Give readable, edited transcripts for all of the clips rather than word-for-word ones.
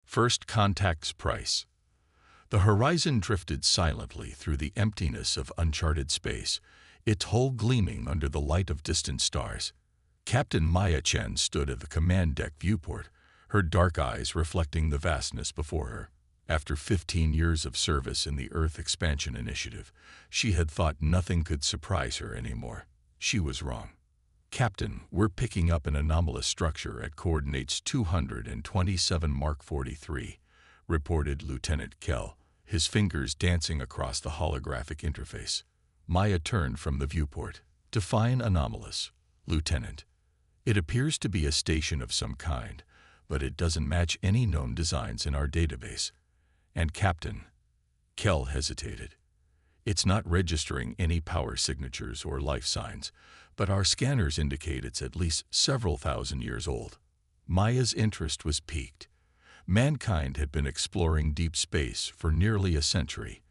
First contact's price. The horizon drifted silently through the emptiness of uncharted space, its hull gleaming under the light of distant stars. Captain Maya Chen stood at the command deck viewport, her dark eyes reflecting the vastness before her. After 15 years of service in the Earth Expansion Initiative, she had thought nothing could surprise her anymore. She was wrong. "Captain, we're picking up an anomalous structure at coordinates 227 Mark 43, reported Lieutenant Kell, his fingers dancing across the holographic interface. Maya turned from the viewport. "Define anomalous, Lieutenant. It appears to be a station of some kind, but it doesn't match any known designs in our database. And Captain," Kell hesitated, "it's not registering any power signatures or life signs, but our scanners indicate it's at least several thousand years old." Maya's interest was piqued. Mankind had been exploring deep space for nearly a century,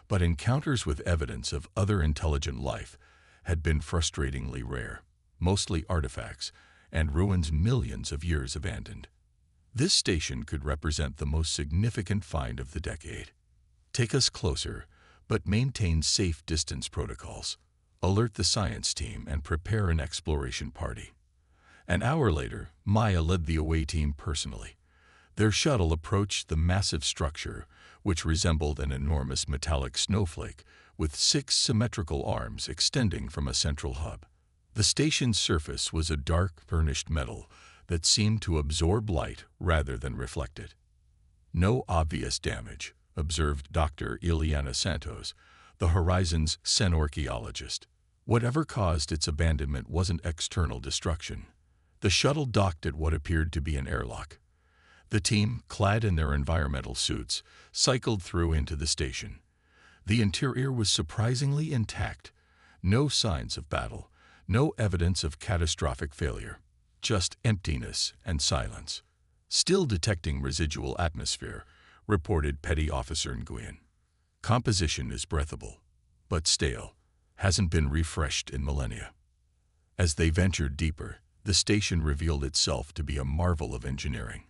but encounters with evidence of other intelligent life had been frustratingly rare, mostly artifacts and ruins millions of years abandoned. This station could represent the most significant find of the decade. "Take us closer, but maintain safe distance protocols. Alert the science team and prepare an exploration party." An hour later, Maya led the away team personally. Their shuttle approached the massive structure, which resembled an enormous metallic snowflake with 6 symmetrical arms extending from a central hub. The station's surface was a dark, burnished metal that seemed to absorb light rather than reflect it. "No obvious damage," observed Dr. Ileana Santos, the Horizon's xenorchaeologist. "Whatever caused its abandonment wasn't external destruction." The shuttle docked at what appeared to be an airlock. The team, clad in their environmental suits, cycled through into the station. The interior was surprisingly intact. No signs of battle, no evidence of catastrophic failure. Just emptiness and silence. "Still detecting residual atmosphere," reported Petty Officer Nguyen. "Composition is breathable, but stale. Hasn't been refreshed in millennia." As they ventured deeper, the station revealed itself to be a marvel of engineering.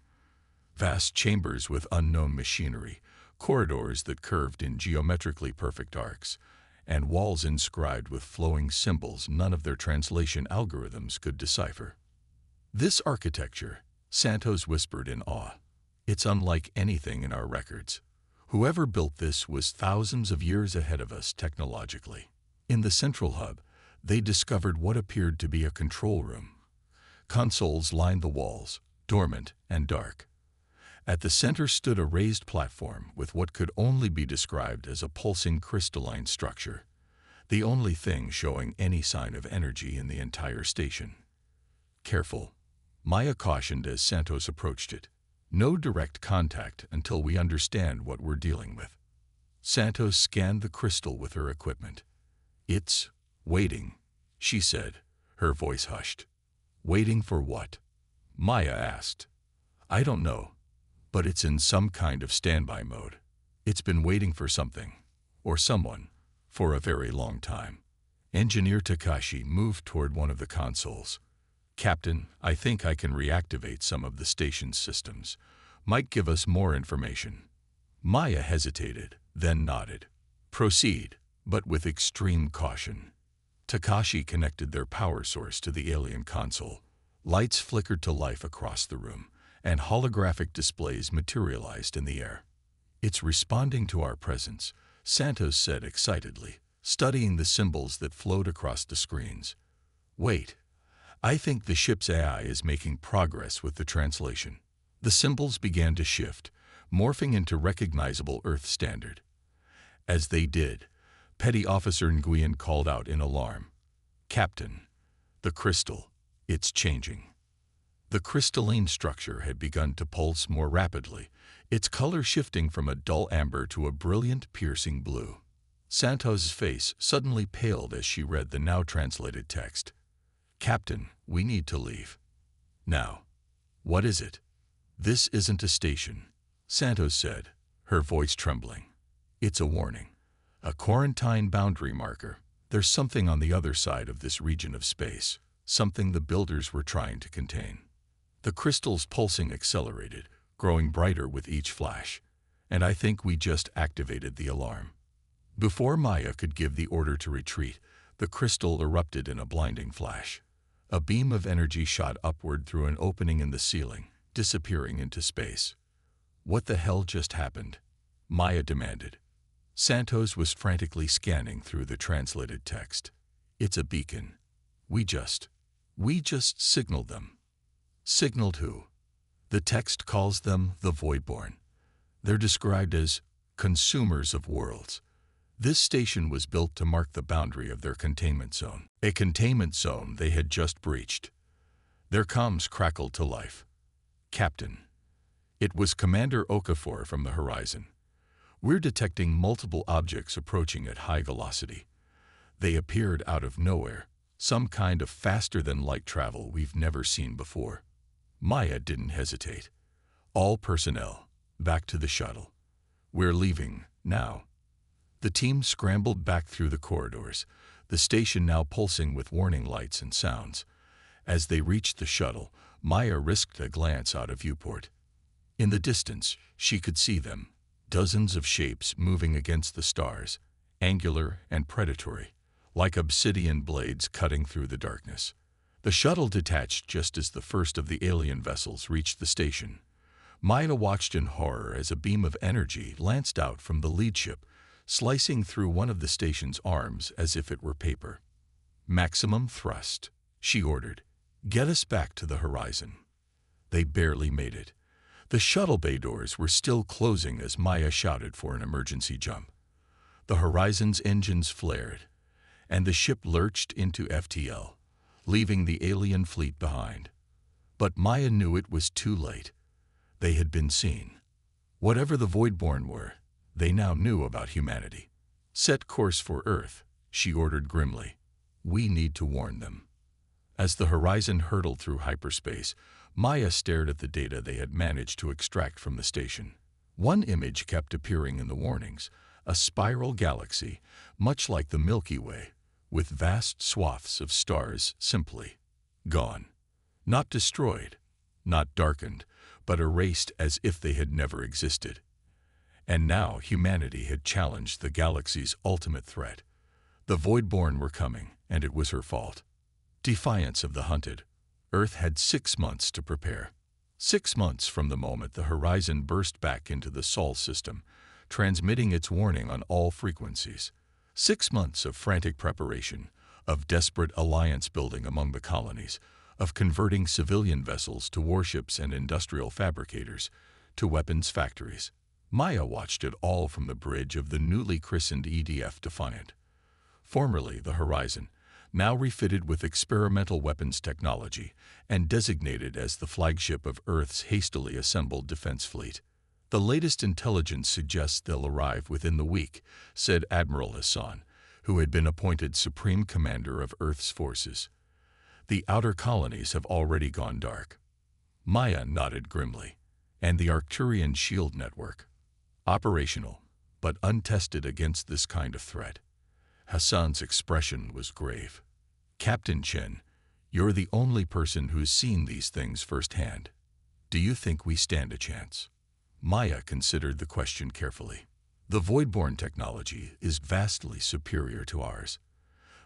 Vast chambers with unknown machinery, corridors that curved in geometrically perfect arcs, and walls inscribed with flowing symbols none of their translation algorithms could decipher. "This architecture," Santos whispered in awe. "It's unlike anything in our records. Whoever built this was thousands of years ahead of us technologically." In the central hub, they discovered what appeared to be a control room. Consoles lined the walls, dormant and dark. At the center stood a raised platform with what could only be described as a pulsing crystalline structure, the only thing showing any sign of energy in the entire station. "Careful," Maya cautioned as Santos approached it. "No direct contact until we understand what we're dealing with." Santos scanned the crystal with her equipment. "It's waiting," she said, her voice hushed. "Waiting for what?" Maya asked. "I don't know, but it's in some kind of standby mode. It's been waiting for something, or someone, for a very long time." Engineer Takashi moved toward one of the consoles. "Captain, I think I can reactivate some of the station's systems. Might give us more information." Maya hesitated, then nodded. "Proceed, but with extreme caution." Takashi connected their power source to the alien console. Lights flickered to life across the room, and holographic displays materialized in the air. "It's responding to our presence," Santos said excitedly, studying the symbols that flowed across the screens. "Wait, I think the ship's AI is making progress with the translation." The symbols began to shift, morphing into recognizable Earth standard. As they did, Petty Officer Nguyen called out in alarm. "Captain, the crystal, it's changing." The crystalline structure had begun to pulse more rapidly, its color shifting from a dull amber to a brilliant, piercing blue. Santos' face suddenly paled as she read the now translated text. "Captain, we need to leave. Now." "What is it?" "This isn't a station," Santos said, her voice trembling. "It's a warning. A quarantine boundary marker. There's something on the other side of this region of space, something the builders were trying to contain." The crystal's pulsing accelerated, growing brighter with each flash, and I think we just activated the alarm. Before Maya could give the order to retreat, the crystal erupted in a blinding flash. A beam of energy shot upward through an opening in the ceiling, disappearing into space. What the hell just happened? Maya demanded. Santos was frantically scanning through the translated text. It's a beacon. We just signaled them. Signaled who? The text calls them the Voidborn. They're described as consumers of worlds. This station was built to mark the boundary of their containment zone, a containment zone they had just breached. Their comms crackled to life. Captain. It was Commander Okafor from the horizon. We're detecting multiple objects approaching at high velocity. They appeared out of nowhere, some kind of faster-than-light travel we've never seen before. Maya didn't hesitate. All personnel, back to the shuttle. We're leaving, now. The team scrambled back through the corridors, the station now pulsing with warning lights and sounds. As they reached the shuttle, Maya risked a glance out of viewport. In the distance, she could see them, dozens of shapes moving against the stars, angular and predatory, like obsidian blades cutting through the darkness. The shuttle detached just as the first of the alien vessels reached the station. Maya watched in horror as a beam of energy lanced out from the lead ship, slicing through one of the station's arms as if it were paper. Maximum thrust, she ordered. Get us back to the horizon. They barely made it. The shuttle bay doors were still closing as Maya shouted for an emergency jump. The horizon's engines flared, and the ship lurched into FTL, leaving the alien fleet behind. But Maya knew it was too late. They had been seen. Whatever the Voidborn were, they now knew about humanity. Set course for Earth, she ordered grimly. We need to warn them. As the horizon hurtled through hyperspace, Maya stared at the data they had managed to extract from the station. One image kept appearing in the warnings, a spiral galaxy, much like the Milky Way, with vast swaths of stars simply gone. Not destroyed, not darkened, but erased as if they had never existed. And now humanity had challenged the galaxy's ultimate threat. The Voidborn were coming, and it was her fault. Defiance of the hunted. Earth had 6 months to prepare. 6 months from the moment the horizon burst back into the Sol system, transmitting its warning on all frequencies. 6 months of frantic preparation, of desperate alliance building among the colonies, of converting civilian vessels to warships and industrial fabricators, to weapons factories. Maya watched it all from the bridge of the newly christened EDF Defiant. Formerly the Horizon, now refitted with experimental weapons technology and designated as the flagship of Earth's hastily assembled defense fleet. The latest intelligence suggests they'll arrive within the week, said Admiral Hassan, who had been appointed Supreme Commander of Earth's forces. The outer colonies have already gone dark. Maya nodded grimly. And the Arcturian shield network. Operational, but untested against this kind of threat. Hassan's expression was grave. Captain Chen, you're the only person who's seen these things firsthand. Do you think we stand a chance? Maya considered the question carefully. The Voidborn technology is vastly superior to ours,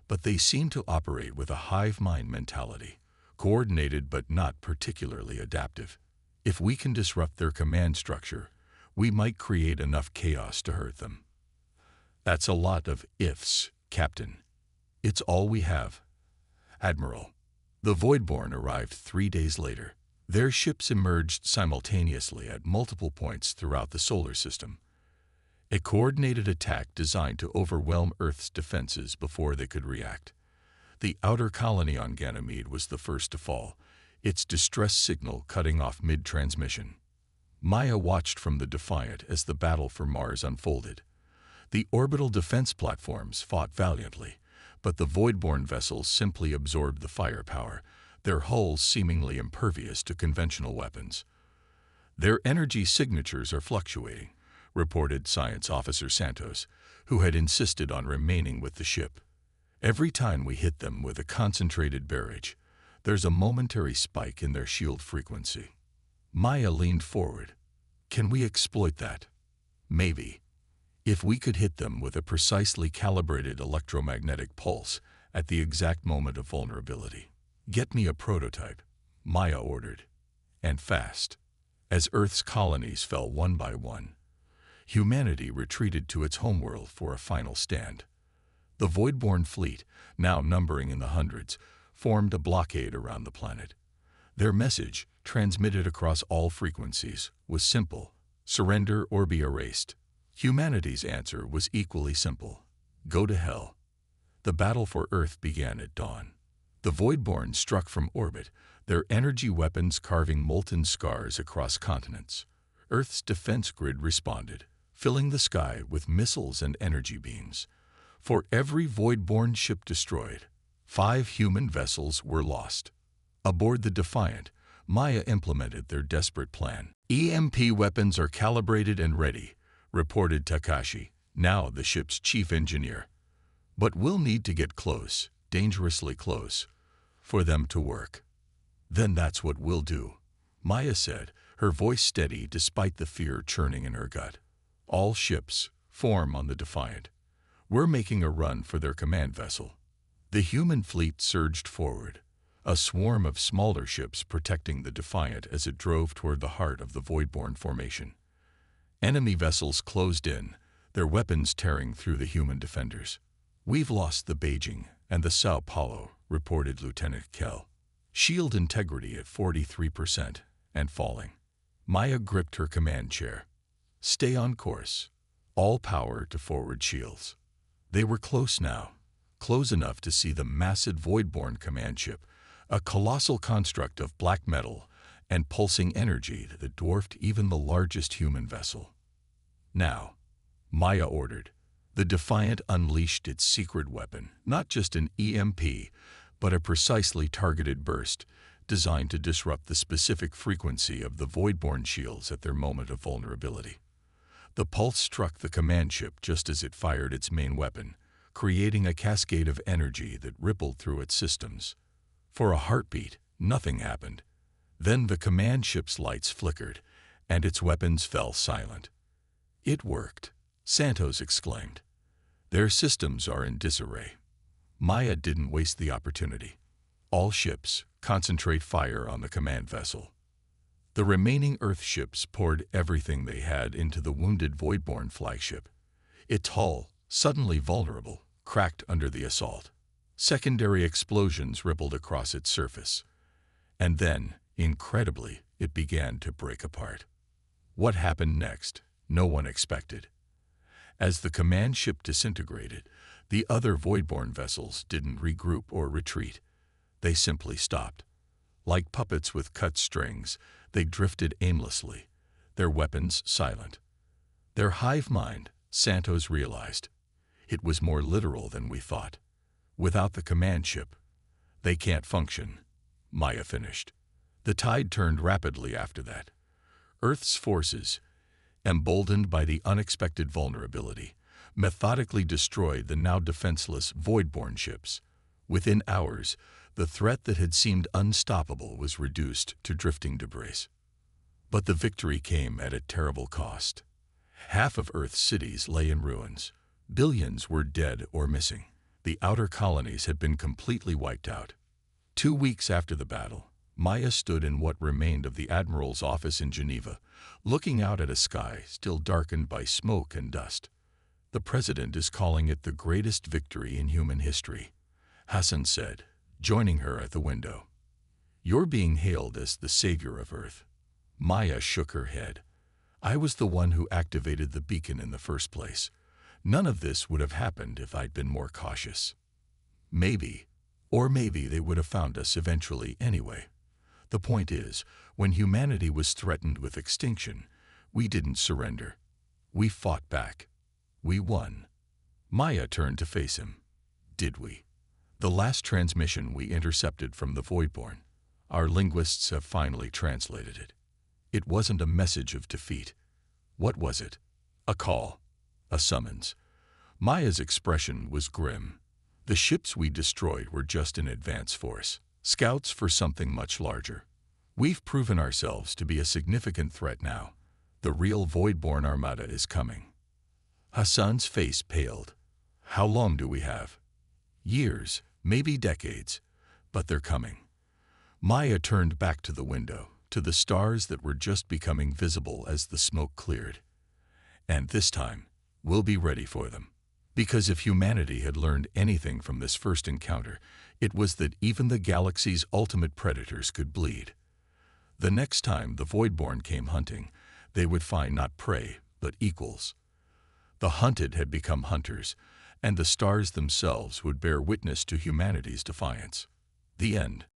but they seem to operate with a hive mind mentality, coordinated but not particularly adaptive. If we can disrupt their command structure, we might create enough chaos to hurt them. That's a lot of ifs, Captain. It's all we have. Admiral. The Voidborn arrived 3 days later. Their ships emerged simultaneously at multiple points throughout the solar system. A coordinated attack designed to overwhelm Earth's defenses before they could react. The outer colony on Ganymede was the first to fall, its distress signal cutting off mid-transmission. Maya watched from the Defiant as the battle for Mars unfolded. The orbital defense platforms fought valiantly, but the Voidborn vessels simply absorbed the firepower, their hulls seemingly impervious to conventional weapons. Their energy signatures are fluctuating, reported Science Officer Santos, who had insisted on remaining with the ship. Every time we hit them with a concentrated barrage, there's a momentary spike in their shield frequency. Maya leaned forward, Can we exploit that? Maybe. If we could hit them with a precisely calibrated electromagnetic pulse at the exact moment of vulnerability. Get me a prototype, Maya ordered. And fast. As Earth's colonies fell one by one, humanity retreated to its homeworld for a final stand. The Voidborn fleet, now numbering in the hundreds, formed a blockade around the planet. Their message, transmitted across all frequencies, was simple: surrender or be erased. Humanity's answer was equally simple: go to hell. The battle for Earth began at dawn. The Voidborn struck from orbit, their energy weapons carving molten scars across continents. Earth's defense grid responded, filling the sky with missiles and energy beams. For every Voidborn ship destroyed, 5 human vessels were lost. Aboard the Defiant, Maya implemented their desperate plan. EMP weapons are calibrated and ready, reported Takashi, now the ship's chief engineer. But we'll need to get close, dangerously close, for them to work. Then that's what we'll do, Maya said, her voice steady despite the fear churning in her gut. All ships, form on the Defiant. We're making a run for their command vessel. The human fleet surged forward, a swarm of smaller ships protecting the Defiant as it drove toward the heart of the Voidborn formation. Enemy vessels closed in, their weapons tearing through the human defenders. We've lost the Beijing and the Sao Paulo, reported Lieutenant Kell. Shield integrity at 43% and falling. Maya gripped her command chair. Stay on course. All power to forward shields. They were close now, close enough to see the massive Voidborn command ship, a colossal construct of black metal and pulsing energy that dwarfed even the largest human vessel. Now, Maya ordered. The Defiant unleashed its secret weapon, not just an EMP, but a precisely targeted burst designed to disrupt the specific frequency of the Voidborn shields at their moment of vulnerability. The pulse struck the command ship just as it fired its main weapon, creating a cascade of energy that rippled through its systems. For a heartbeat, nothing happened. Then the command ship's lights flickered, and its weapons fell silent. It worked, Santos exclaimed. Their systems are in disarray. Maya didn't waste the opportunity. All ships, concentrate fire on the command vessel. The remaining Earth ships poured everything they had into the wounded Voidborn flagship. Its hull, suddenly vulnerable, cracked under the assault. Secondary explosions rippled across its surface. And then, incredibly, it began to break apart. What happened next, no one expected. As the command ship disintegrated, the other Voidborn vessels didn't regroup or retreat. They simply stopped. Like puppets with cut strings, they drifted aimlessly, their weapons silent. Their hive mind, Santos realized. It was more literal than we thought. Without the command ship, they can't function, Maya finished. The tide turned rapidly after that. Earth's forces, emboldened by the unexpected vulnerability, methodically destroyed the now defenseless Voidborn ships. Within hours, the threat that had seemed unstoppable was reduced to drifting debris. But the victory came at a terrible cost. Half of Earth's cities lay in ruins. Billions were dead or missing. The outer colonies had been completely wiped out. 2 weeks after the battle, Maya stood in what remained of the Admiral's office in Geneva, looking out at a sky still darkened by smoke and dust. The President is calling it the greatest victory in human history, Hassan said, joining her at the window. You're being hailed as the savior of Earth. Maya shook her head. I was the one who activated the beacon in the first place. None of this would have happened if I'd been more cautious. Maybe, or maybe they would have found us eventually anyway. The point is, when humanity was threatened with extinction, we didn't surrender. We fought back. We won. Maya turned to face him. Did we? The last transmission we intercepted from the Voidborn. Our linguists have finally translated it. It wasn't a message of defeat. What was it? A call. A summons. Maya's expression was grim. The ships we destroyed were just an advance force, scouts for something much larger. We've proven ourselves to be a significant threat now. The real Voidborn Armada is coming. Hassan's face paled. How long do we have? Years, maybe decades, but they're coming. Maya turned back to the window, to the stars that were just becoming visible as the smoke cleared. And this time, we'll be ready for them. Because if humanity had learned anything from this first encounter, it was that even the galaxy's ultimate predators could bleed. The next time the Voidborn came hunting, they would find not prey, but equals. The hunted had become hunters, and the stars themselves would bear witness to humanity's defiance. The end.